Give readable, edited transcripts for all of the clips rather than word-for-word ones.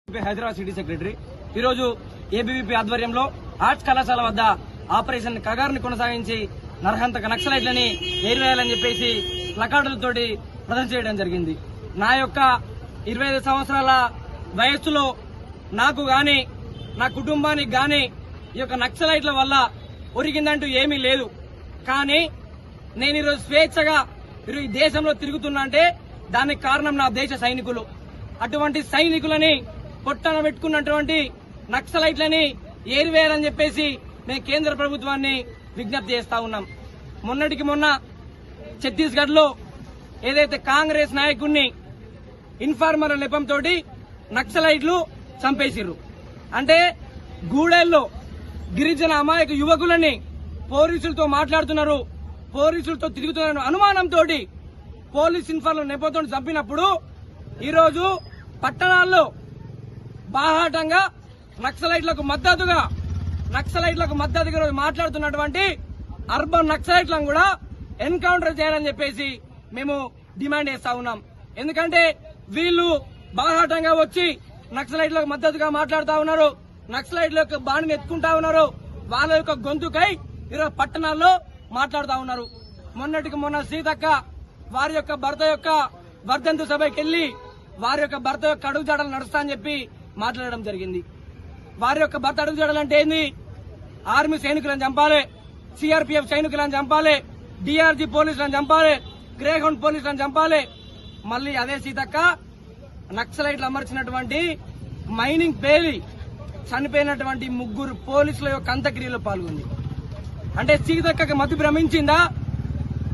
Hyderabad city secretary ఈరోజు ABVP ఆధ్వర్యంలో arts కళాశాల వద్ద ఆపరేషన్ కగార్ని కొనసాగించి నరహంతక నక్సలైట్లని ఏరివేయాలని చెప్పేసి ప్లకార్డులతోటి ప్రదర్శన చేయడం జరిగింది. నా యొక్క 25 సంవత్సరాల వయస్సులో నాకు గాని నా కుటుంబానికి గాని ఈ యొక్క నక్సలైట్ల వల్ల ఒరిగిందంటూ ఏమీ లేదు. కానీ నేను ఈరోజు స్వేచ్ఛగా ఈ దేశంలో తిరుగుతున్నా అంటే దానికి కారణం నా దేశ సైనికులు. అటువంటి సైనికులని పొట్టన పెట్టుకున్నటువంటి నక్సలైట్లని ఏరివేయాలని చెప్పేసి మేము కేంద్ర ప్రభుత్వాన్ని విజ్ఞప్తి చేస్తా ఉన్నాం. మొన్నటికి మొన్న ఛత్తీస్గఢ్ లో ఏదైతే కాంగ్రెస్ నాయకుడిని ఇన్ఫార్మర్ నెపంతో నక్సలైట్లు చంపేసిర్రు. అంటే గూడెల్లో గిరిజన అమాయక యువకులని పోలీసులతో మాట్లాడుతున్నారు, పోలీసులతో తిరుగుతున్నారు అనుమానంతో పోలీస్ ఇన్ఫార్మర్ నెపంతో చంపినప్పుడు ఈరోజు పట్టణాల్లో బాహాటంగా నక్సలైట్లకు మద్దతుగా మాట్లాడుతున్నటువంటి అర్బన్ నక్సలైట్లను కూడా ఎన్కౌంటర్ చేయాలని చెప్పేసి మేము డిమాండ్ చేస్తా ఉన్నాం. ఎందుకంటే వీళ్ళు బాహాటంగా వచ్చి నక్సలైట్లకు మద్దతుగా మాట్లాడుతా ఉన్నారు, నక్సలైట్ల యొక్క బాణిని ఎత్తుకుంటా ఉన్నారు, వాళ్ళ యొక్క గొంతుకై ఈరోజు పట్టణాల్లో మాట్లాడుతా ఉన్నారు. మొన్నటికి మొన్న సీతక్క వారి యొక్క భర్త యొక్క వర్ధంతి సభకి వెళ్లి వారి యొక్క భర్త యొక్క అడుగుజాడలు నడుస్తా అని చెప్పి మాట్లాడడం జరిగింది. వారి యొక్క భర్త అడుగుజాడలంటే ఏంది? ఆర్మీ సైనికులను చంపాలి, సిఆర్పీఎఫ్ సైనికులను చంపాలి, డిఆర్జీ పోలీసులను చంపాలి, గ్రేహౌండ్ పోలీసులను చంపాలి. మళ్లీ అదే సీతక్క నక్సలైట్లు అమర్చినటువంటి మైనింగ్ పేలి చనిపోయినటువంటి 3 పోలీసుల యొక్క అంత్యక్రియలో పాల్గొంది. అంటే సీతక్కకి మతి భ్రమించిందా?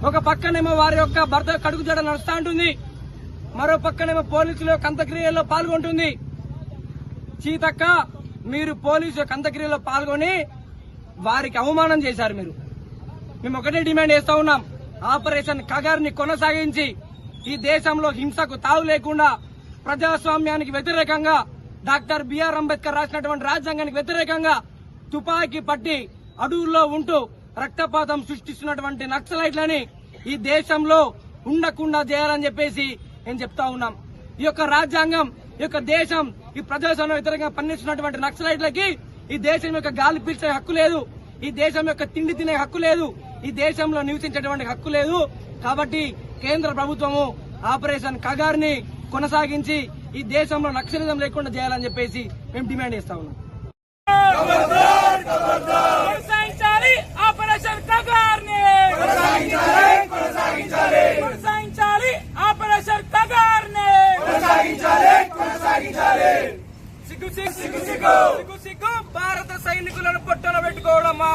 ఒక పక్కనేమో వారి యొక్క భర్త కడుగుజాడ నడుస్తా ఉంటుంది, మరో పక్కనేమో పోలీసుల యొక్క అంత్యక్రియల్లో పాల్గొంటుంది. సీతక్క, మీరు పోలీసు యొక్క అంత్యక్రియలో పాల్గొని వారికి అవమానం చేశారు. మేము ఒకటే డిమాండ్ చేస్తా ఉన్నాం, ఆపరేషన్ కగార్ని కొనసాగించి ఈ దేశంలో హింసకు తావు లేకుండా ప్రజాస్వామ్యానికి వ్యతిరేకంగా డాక్టర్ బిఆర్ అంబేద్కర్ రాసినటువంటి రాజ్యాంగానికి వ్యతిరేకంగా తుపాకీ పట్టి అడవుల్లో ఉంటూ రక్తపాతం సృష్టిస్తున్నటువంటి నక్సలైట్లని ఈ దేశంలో ఉండకుండా చేయాలని చెప్పేసి నేను చెప్తా ఉన్నాం. ఈ యొక్క రాజ్యాంగం, ఈ యొక్క దేశం ఈ ప్రజాస్వామ్య వ్యతిరేకంగా పనిచేస్తున్నటువంటి నక్సలైట్లకి ఈ దేశం యొక్క గాలి పీల్చే హక్కు లేదు, ఈ దేశం యొక్క తిండి తినే హక్కు లేదు, ఈ దేశంలో నివసించేటువంటి హక్కు లేదు. కాబట్టి కేంద్ర ప్రభుత్వము ఆపరేషన్ కగార్ని కొనసాగించి ఈ దేశంలో నక్సలిజం లేకుండా చేయాలని చెప్పేసి మేము డిమాండ్ చేస్తా ఉన్నాం. ఆపరేషన్ కగార్ని కొనసాగించాలి, ఆపరేషన్ కగార్ని సిగ్గు భారత సైనికులను పొట్టన పెట్టుకోవడమా?